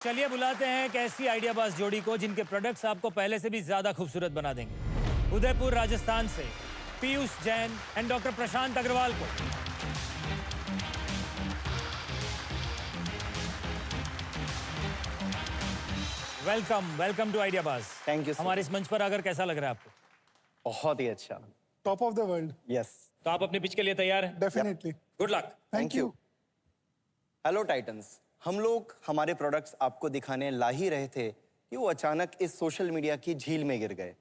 चलिए बुलाते हैं एक ऐसी आइडियाबाज जोड़ी को जिनके प्रोडक्ट्स आपको पहले से भी ज्यादा खूबसूरत बना देंगे। उदयपुर राजस्थान से पीयूष जैन एंड डॉक्टर प्रशांत अग्रवाल को। Welcome welcome to Ideabaaz. Thank you. हमारे इस मंच पर आकर कैसा लग रहा है आपको? बहुत ही अच्छा। Top of the world. Yes, तो आप अपने पिच के लिए तैयार हैं? Definitely. Good luck. Thank you. Hello Titans, हम लोग हमारे प्रोडक्ट्स आपको दिखाने ला ही रहे थे कि वो अचानक इस सोशल मीडिया की झील में गिर गए।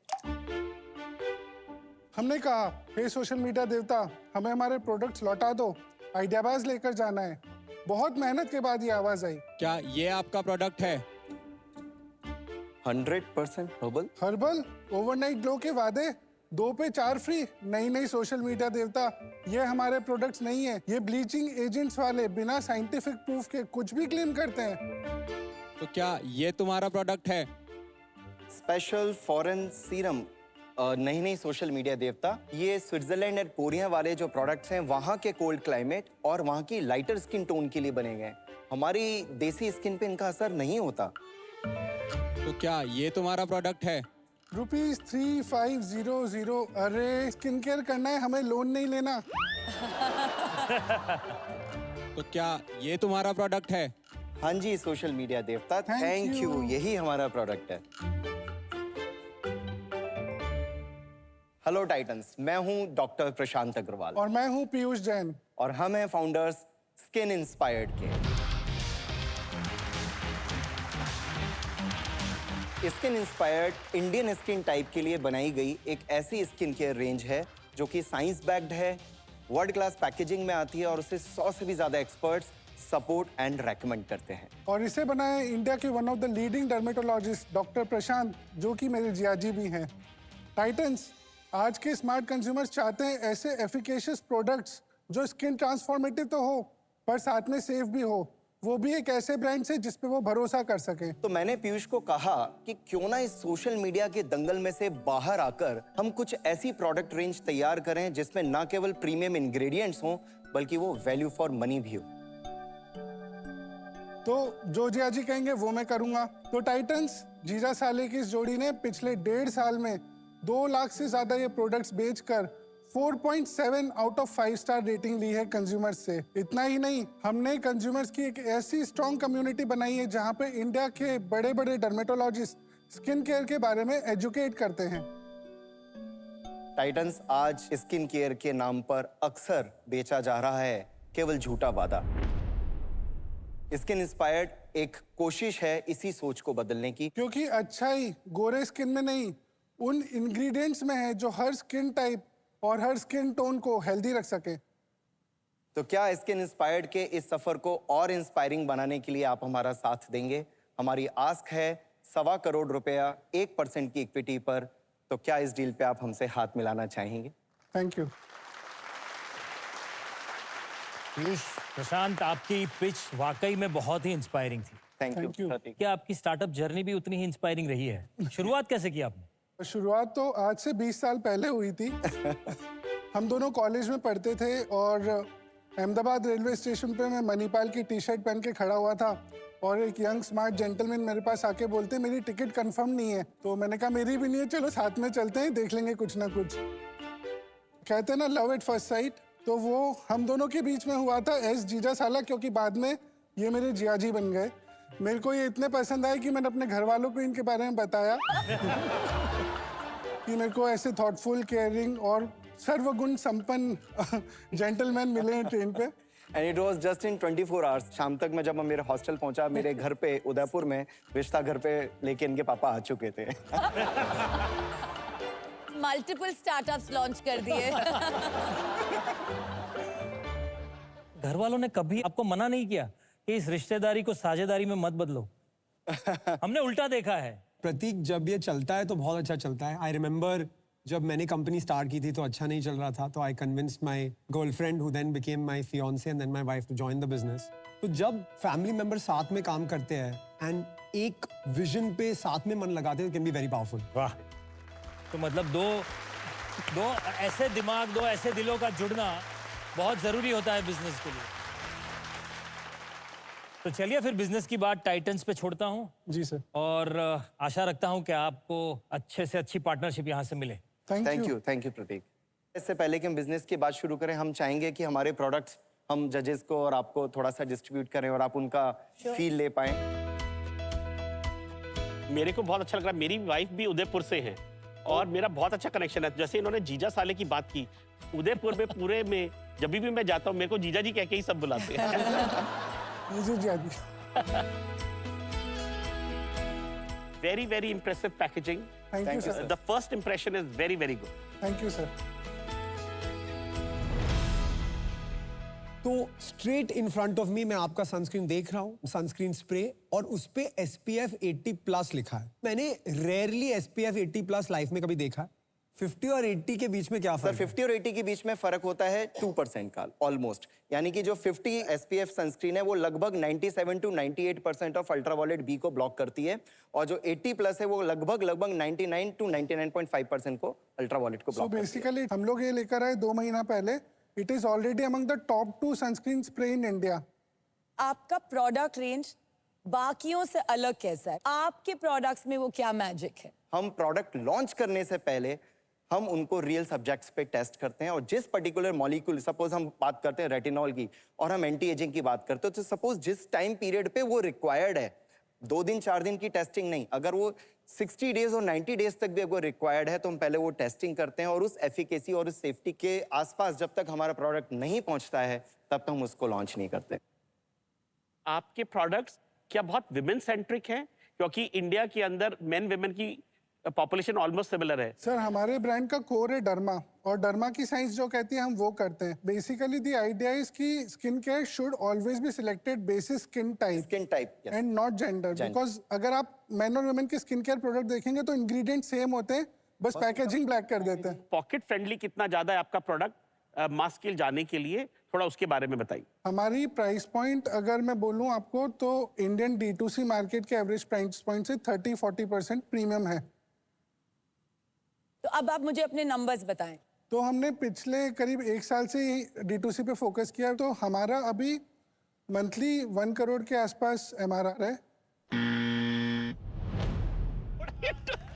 हमने कहा, हे सोशल मीडिया देवता, हमें हमारे प्रोडक्ट्स लौटा दो, आइडियाबाज लेकर जाना है। बहुत मेहनत के बाद ये आवाज आई। क्या ये आपका प्रोडक्ट है? 100% हर्बल। हर्बल ओवरनाइट ग्लो के वादे, 2 पे 4 फ्री। नहीं सोशल मीडिया देवता, ये हमारे प्रोडक्ट्स नहीं है। ये ब्लीचिंग एजेंट्स वाले बिना साइंटिफिक प्रूफ के कुछ भी क्लेम करते हैं। तो क्या ये तुम्हारा प्रोडक्ट है? Special foreign serum. नहीं सोशल मीडिया देवता, ये स्विट्जरलैंड और कोरिया वाले जो प्रोडक्ट्स हैं वहाँ के कोल्ड क्लाइमेट और वहाँ की लाइटर स्किन टोन के लिए बने गए। हमारी देसी स्किन पे इनका असर नहीं होता। तो क्या ये तुम्हारा प्रोडक्ट है? ₹3500। अरे स्किन केयर करना है, हमें लोन नहीं लेना। तो क्या ये तुम्हारा प्रोडक्ट है? हाँ जी सोशल मीडिया देवता, Thank थैंक यू। you। यही हमारा प्रोडक्ट है। हेलो टाइटंस, मैं हूं डॉक्टर प्रशांत अग्रवाल और मैं हूँ पीयूष जैन। और हम हैं फाउंडर्स स्किन इंस्पायर्ड के। Skin inspired Indian skin type के लिए बनाई गई एक ऐसी स्किन केयर रेंज है जो कि साइंस बैक्ड है, वर्ल्ड क्लास पैकेजिंग में आती है और उसे 100 से भी ज्यादा एक्सपर्ट्स सपोर्ट एंड रेकमेंड करते हैं। और इसे बनाया इंडिया के one of the leading dermatologist doctor Prashant, जो कि मेरे जियाजी भी हैं। टाइटंस, आज के स्मार्ट कंज्यूमर्स चाहते हैं ऐसे एफिकेशियस प्रोडक्ट्स जो स्किन ट्रांसफॉर्मेटिव तो हो पर साथ में सेफ भी हो, वो भी एक ऐसे ब्रांड से जिस पे वो भरोसा कर सके। तो मैंने पीयूष को कहा कि क्यों ना इस सोशल मीडिया के दंगल में से बाहर आकर हम कुछ ऐसी प्रोडक्ट रेंज तैयार करें जिसमें ना केवल प्रीमियम इंग्रेडिएंट्स हों बल्कि वो वैल्यू फॉर मनी भी हो। तो जो जियाजी कहेंगे वो मैं करूंगा। तो टाइटंस, जीजा साले की इस जोड़ी ने पिछले 1.5 साल में 2 लाख से ज्यादा ये प्रोडक्ट्स बेचकर 4.7 आउट ऑफ 5 स्टार रेटिंग ली है कंज्यूमर्स से। इतना ही नहीं, हमने कंज्यूमर्स की एक ऐसी स्ट्रॉन्ग कम्युनिटी बनाई है जहां पे इंडिया के बड़े बड़े डर्मेटोलॉजिस्ट स्किन केयर के बारे में एजुकेट करते हैं। टाइटंस, आज स्किन केयर के नाम पर अक्सर बेचा जा रहा है केवल झूठा वादा। स्किन इंस्पायर्ड एक कोशिश है इसी सोच को बदलने की, क्योंकि अच्छाई गोरे स्किन में नहीं, उन इंग्रेडिएंट्स में है जो हर स्किन टाइप और हर स्किन टोन को हेल्दी रख सके। तो क्या स्किन इंस्पायर्ड के इस सफर को और इंस्पायरिंग बनाने के लिए आप हमारा साथ देंगे? हमारी आस्क है 1.25 करोड़ रुपया 1% की इक्विटी पर। तो क्या इस डील पे आप हमसे हाथ मिलाना चाहेंगे? Thank you. पीयूष, प्रशांत, आपकी पिच वाकई में बहुत ही इंस्पायरिंग थी। Thank Thank you. you। क्या आपकी स्टार्टअप जर्नी भी उतनी ही इंस्पायरिंग रही है? शुरुआत कैसे की आपने? शुरुआत तो आज से 20 साल पहले हुई थी। हम दोनों कॉलेज में पढ़ते थे और अहमदाबाद रेलवे स्टेशन पे मैं मणिपाल की टी शर्ट पहन के खड़ा हुआ था और एक यंग स्मार्ट जेंटलमैन मेरे पास आके बोलते, मेरी टिकट कंफर्म नहीं है। तो मैंने कहा मेरी भी नहीं है, चलो साथ में चलते हैं, देख लेंगे कुछ ना कुछ। कहते हैं ना लव एट फर्स्ट साइट, तो वो हम दोनों के बीच में हुआ था एस जीजा साला, क्योंकि बाद में ये मेरे जियाजी बन गए। मेरे को ये इतने पसंद आए कि मैंने अपने घर वालों को इनके बारे में बताया कि मेरे को ऐसे थॉटफुल, केयरिंग और सर्वगुण संपन्न जेंटलमैन मिले हैं ट्रेन पे। And it was just in 24 hours. शाम तक मैं जब मेरे हॉस्टल पहुंचा, मेरे घर पे उदयपुर में, रिश्ता घर पे लेके इनके पापा आ चुके थे। मल्टीपल स्टार्टअप्स लॉन्च कर दिए। घर वालों ने कभी आपको मना नहीं किया कि इस रिश्तेदारी को साझेदारी में मत बदलो? हमने उल्टा देखा है। प्रतीक, जब ये चलता है तो बहुत अच्छा चलता है। आई रिमेम्बर जब मैंने कंपनी स्टार्ट की थी तो अच्छा नहीं चल रहा था, तो I convinced my girlfriend who then became my fiancee and then my wife to join the business. तो जब फैमिली मेंबर साथ में काम करते हैं एंड एक विजन पे साथ में मन लगाते हैं, कैन बी वेरी पावरफुल। वाह! तो मतलब दो ऐसे दिमाग, दो ऐसे दिलों का जुड़ना बहुत जरूरी होता है बिजनेस के लिए। तो चलिए फिर बिजनेस की बात टाइटन्स पे छोड़ता हूँ जी सर, और आशा रखता हूँ कि आपको अच्छे से अच्छी पार्टनरशिप यहाँ से मिले। Thank you. थैंक यू प्रतीक। इससे पहले कि हम बिजनेस की बात शुरू करें, हम चाहेंगे कि हमारे प्रोडक्ट्स हम जजेस को और आपको थोड़ा सा डिस्ट्रीब्यूट करें और आप उनका फील ले पाएं। मेरे को बहुत अच्छा लग रहा है। मेरी वाइफ भी उदयपुर से है और मेरा बहुत अच्छा कनेक्शन है। जैसे इन्होंने जीजा साले की बात की, उदयपुर में पूरे में जब भी मैं जाता हूँ मेरे को जीजा जी कह के ही सब बुलाते हैं। जी आदि। Very very impressive packaging. Thank you sir. The first impression is very very good. Thank you sir. तो straight in front of me मैं आपका सनस्क्रीन देख रहा हूँ, सनस्क्रीन स्प्रे, और उस पे SPF 80+ लिखा है। मैंने रेयरली SPF 80+ लाइफ में कभी देखा है। 50 और 80 के बीच में क्या सर फर्क है? 50 और 80 के बीच में फर्क होता है 2% का ऑलमोस्ट, यानी कि जो 50 SPF सनस्क्रीन है वो लगभग 97 to 98% ऑफ अल्ट्रावायलेट बी को ब्लॉक करती है, और जो 80+ है वो लगभग 99 to 99.5% को अल्ट्रावायलेट को सो ब्लॉक करती है। बेसिकली हम लोग ये लेकर आए 2 महीना पहले। It is already among the top 2 sunscreen spray in India. आपका प्रोडक्ट रेंज बाकियों से अलग कैसा है? आपके प्रोडक्ट्स में वो क्या मैजिक है? हम प्रोडक्ट लॉन्च करने से पहले हम उनको रियल सब्जेक्ट्स पे टेस्ट करते हैं, और जिस पर्टिकुलर मॉलिक्यूल, सपोज हम बात करते हैं रेटिनॉल की और हम एंटी एजिंग की बात करते हैं, तो सपोज जिस टाइम पीरियड पे वो रिक्वायर्ड है, 2 दिन 4 दिन की टेस्टिंग नहीं, अगर वो 60 डेज और 90 डेज तक भी अगर रिक्वायर्ड है तो हम पहले वो टेस्टिंग करते हैं, और उस एफिकेसी और उस सेफ्टी के आसपास जब तक हमारा प्रोडक्ट नहीं पहुंचता है तब तक हम उसको लॉन्च नहीं करते। आपके प्रोडक्ट्स क्या बहुत विमेन सेंट्रिक हैं? क्योंकि इंडिया के अंदर मेन विमेन की पॉपुलेशन ऑलमोस्ट सिमिलर है। सर हमारे ब्रांड का कोर है डर्मा, और डर्मा की साइंस जो कहती है हम वो करते हैं। बेसिकली द आइडिया इज कि skin care should always be selected basis skin type skin type and not gender, because अगर आप मेन और वुमेन के स्किन केयर प्रोडक्ट देखेंगे तो इंग्रेडिएंट सेम होते हैं, बस पैकेजिंग ब्लैक कर देते हैं। पॉकेट फ्रेंडली कितना ज्यादा है आपका प्रोडक्ट मास स्केल जाने के लिए? थोड़ा उसके बारे में बताइए। हमारी प्राइस पॉइंट अगर मैं बोलूं आपको तो इंडियन D2C मार्केट के एवरेज प्राइस पॉइंट से 30-40% प्रीमियम है। तो अब आप मुझे अपने नंबर्स बताएं। तो हमने पिछले करीब 1 साल से D2C पे फोकस किया, तो हमारा अभी मंथली 1 करोड़ के आसपास MRR है।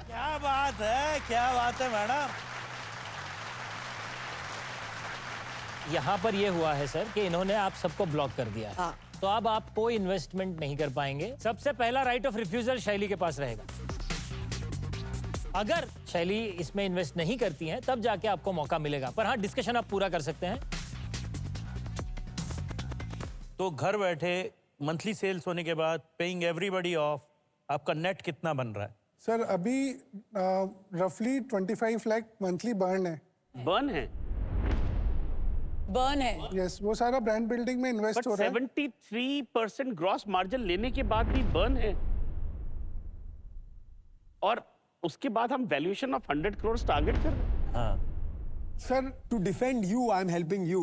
क्या बात है मैडम। यहाँ पर ये हुआ है सर कि इन्होंने आप सबको ब्लॉक कर दिया है। हाँ। तो अब आप कोई इन्वेस्टमेंट नहीं कर पाएंगे। सबसे पहला राइट ऑफ रिफ्यूजल शैली के पास रहेगा। अगर शैली इसमें इन्वेस्ट नहीं करती हैं तब जाके आपको मौका मिलेगा, पर हाँ डिस्कशन आप पूरा कर सकते हैं। तो घर बैठे मंथली सेल्स होने के बाद पेइंग एवरीबॉडी ऑफ, आपका नेट कितना बन रहा है? सर अभी रफली 25 लाख मंथली बर्न है। बर्न है, बर्न है। यस, वो सारा ब्रांड बिल्डिंग में इन्वेस्ट बट हो रहा है। 73% ग्रॉस मार्जिन लेने के बाद भी बर्न है, और उसके बाद हम वैल्यूएशन ऑफ 100 करोड़ टारगेट कर रहे हैं। Sir to defend you I am helping you.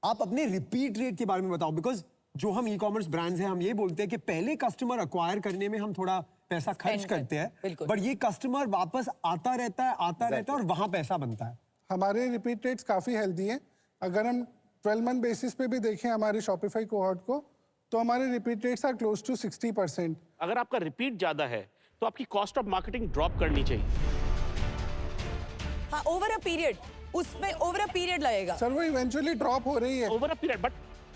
आप अपने रिपीट रेट के बारे में बताओ, बिकॉज जो हम ई-कॉमर्स ब्रांड्स हैं हम ये बोलते हैं कि पहले कस्टमर अक्वायर करने में हम थोड़ा पैसा खर्च करते हैं, बिल्कुल। बट ये कस्टमर वापस आता रहता है और वहां पैसा बनता है। हमारे रिपीट रेट्स काफ़ी हेल्दी हैं। अगर हम 12 मंथ बेसिस पे भी देखें हमारे शॉपिफाई कोहॉर्ट को, तो हमारे repeat rates are close to 60%। अगर आपका रिपीट ज्यादा है तो आपकी कॉस्ट ऑफ मार्केटिंग ड्रॉप करनी चाहिए। हाँ, ओवर अ पीरियड, उसमें ओवर अ पीरियड लगेगा। सर वो इवेंचुअली ड्रॉप हो रही है। ओवर अ पीरियड,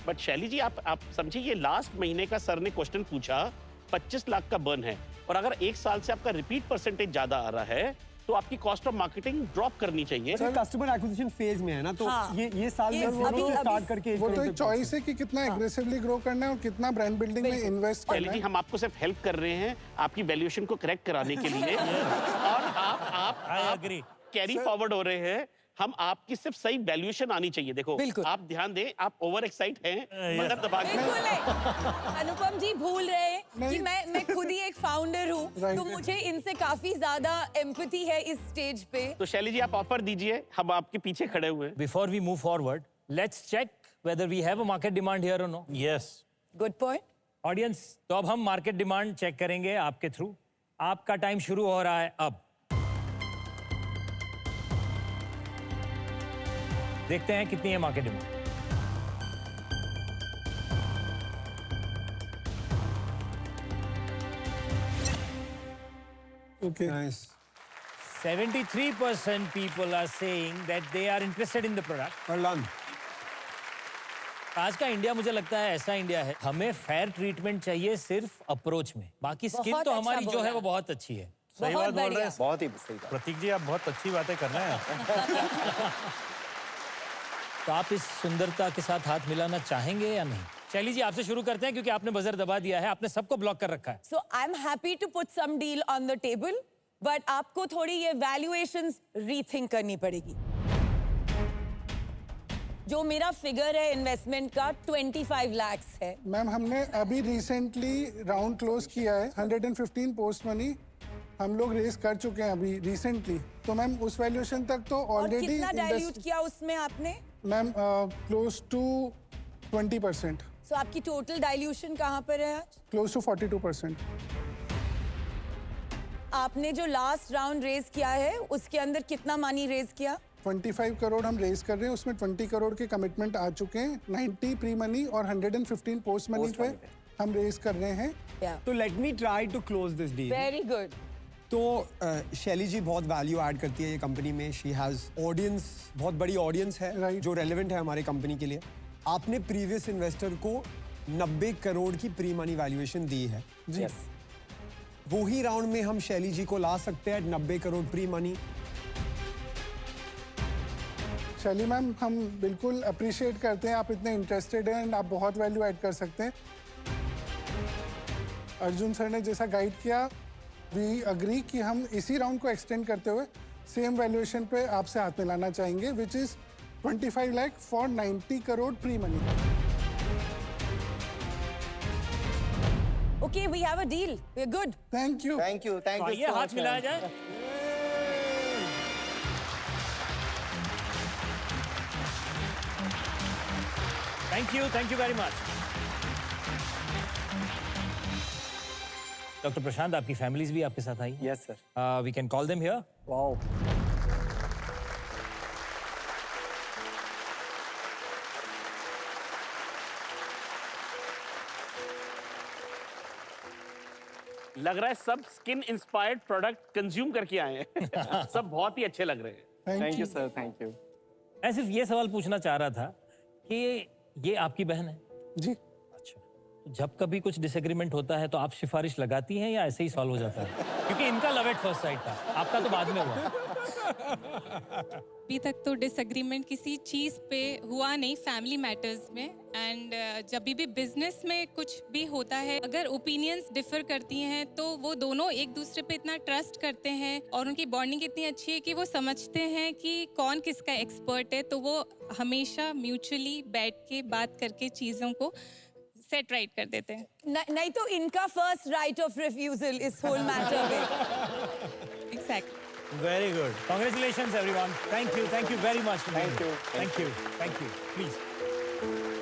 बट शैली जी आप समझिए, ये लास्ट महीने का सर ने क्वेश्चन पूछा, 25 लाख का बर्न है, और अगर 1 साल से आपका रिपीट परसेंटेज ज्यादा आ रहा है तो आपकी कॉस्ट ऑफ मार्केटिंग ड्रॉप करनी चाहिए। कस्टमर एक्विजिशन फेज में है ना, तो हाँ। ये साल ये में अभी- स्टार्ट करके वो तो एक चॉइस है कि कितना एग्रेसिवली ग्रो करना है और कितना ब्रांड बिल्डिंग में इन्वेस्ट शैली करना जी, है। हम आपको सिर्फ हेल्प कर रहे हैं आपकी वैल्यूएशन को करेक्ट कराने के लिए, और आप agree. कैरी फॉरवर्ड हो रहे हैं। हम आपकी सिर्फ सही वैल्यूएशन आनी चाहिए। देखो, बिल्कुल। आप ध्यान दें, आप ओवर एक्साइट हैं, मगर दबा के बिल्कुल नहीं। अनुपम जी भूल रहे हैं कि नहीं। मैं खुद ही एक फाउंडर हूँ, Right. तो मुझे इनसे काफी ज्यादा एम्पैथी है इस स्टेज पे। तो शैली जी आप ऑफर दीजिए, हम आपके पीछे खड़े हुए हैं। Before we move forward, let's check whether we have a market demand here और no. Yes, good point. Audience, तो अब हम मार्केट डिमांड चेक करेंगे आपके थ्रू। आपका टाइम शुरू हो रहा है अब। देखते हैं कितनी है market demand. Okay. Nice. 73% people are saying that they are interested in the product. Well done. आज का इंडिया मुझे लगता है ऐसा इंडिया है, हमें फेयर ट्रीटमेंट चाहिए सिर्फ अप्रोच में, बाकी स्किन बहुत तो अच्छा हमारी जो बोला। है वो बहुत अच्छी है। सही बहुत बात बोल रहे बढ़िया। हैं बहुत ही सही बात। प्रतीक जी, आप बहुत अच्छी बातें कर रहे हैं। तो आप इस सुंदरता के साथ हाथ मिलाना चाहेंगे या नहीं? शैली जी, आपसे शुरू करते हैं क्योंकि आपने बजर दबा दिया है, आपने सबको ब्लॉक कर रखा है। So I'm happy to put some deal on the table, but आपको थोड़ी ये valuations rethink करनी पड़ेगी। जो मेरा फिगर है इन्वेस्टमेंट का 25 lakhs है। मैम हमने अभी रिसेंटली राउंड क्लोज किया है 115 पोस्ट मनी हम लोग रेस कर चुके हैं अभी रिसेंटली, तो मैम उस वैल्यूएशन तक तो और ऑलरेडी कितना डाइल्यूट किया उसमें आपने? मैम क्लोज टू 20%, So आपकी टोटल डाइल्यूशन कहाँ पर है आज? Close to 42%। आपने जो लास्ट राउंड रेज किया है उसके अंदर कितना मनी रेज किया? 25 करोड़ हम रेज कर रहे हैं, उसमें 20 करोड़ के कमिटमेंट आ चुके हैं, 90 प्री मनी और 115 पोस्ट मनी Post पे money पे। हम रेज कर रहे हैं। तो let me try to close this deal. Very good. तो शैली जी बहुत वैल्यू ऐड करती है ये कंपनी में। शी हैज ऑडियंस, बहुत बड़ी ऑडियंस है Right. जो रेलेवेंट है हमारे कंपनी के लिए। आपने प्रीवियस इन्वेस्टर को 90 करोड़ की प्री मनी वैल्यूएशन दी है। जी Yes. वो ही राउंड में हम शैली जी को ला सकते हैं 90 करोड़ प्री मनी। शैली मैम हम बिल्कुल अप्रिशिएट करते हैं, आप इतने इंटरेस्टेड हैं and आप बहुत वैल्यू ऐड कर सकते हैं। अर्जुन सर ने जैसा गाइड किया, वी अग्री कि हम इसी राउंड को एक्सटेंड करते हुए सेम वैल्यूएशन पे आपसे हाथ मिलाना चाहेंगे, which is 25 lakh for 90 crore pre money. Okay, we have a deal, we are good. Thank you. Thank you तो आइए हाथ मिलाया जाए। Thank you very much. Doctor Prashant, आपकी फैमिलीज भी आपके साथ आई? Yes sir. We can call them here. Wow. लग रहा है सब स्किन इंस्पायर्ड प्रोडक्ट कंज्यूम करके आए हैं। सब बहुत ही अच्छे लग रहे हैं। Thank you sir, thank you. मैं सिर्फ ये सवाल पूछना चाह रहा था कि ये आपकी बहन है? जी अच्छा, तो जब कभी कुछ डिसएग्रीमेंट होता है तो आप सिफारिश लगाती हैं या ऐसे ही सॉल्व हो जाता है? क्योंकि इनका लव एट फर्स्ट साइट था, आपका तो बाद में हुआ। अभी तक तो डिसएग्रीमेंट किसी चीज़ पे हुआ नहीं फैमिली मैटर्स में। एंड जब भी बिजनेस में कुछ भी होता है, अगर ओपिनियंस डिफर करती हैं तो वो दोनों एक दूसरे पे इतना ट्रस्ट करते हैं और उनकी बॉन्डिंग इतनी अच्छी है कि वो समझते हैं कि कौन किसका एक्सपर्ट है, तो वो हमेशा म्यूचुअली बैठ के बात करके चीज़ों को सेट राइट कर देते हैं। नहीं तो इनका फर्स्ट राइट ऑफ रिफ्यूजल इस होल मैटर में। Exactly. Very good. Congratulations, everyone. Thank you very much. Thank you. Thank you. Please.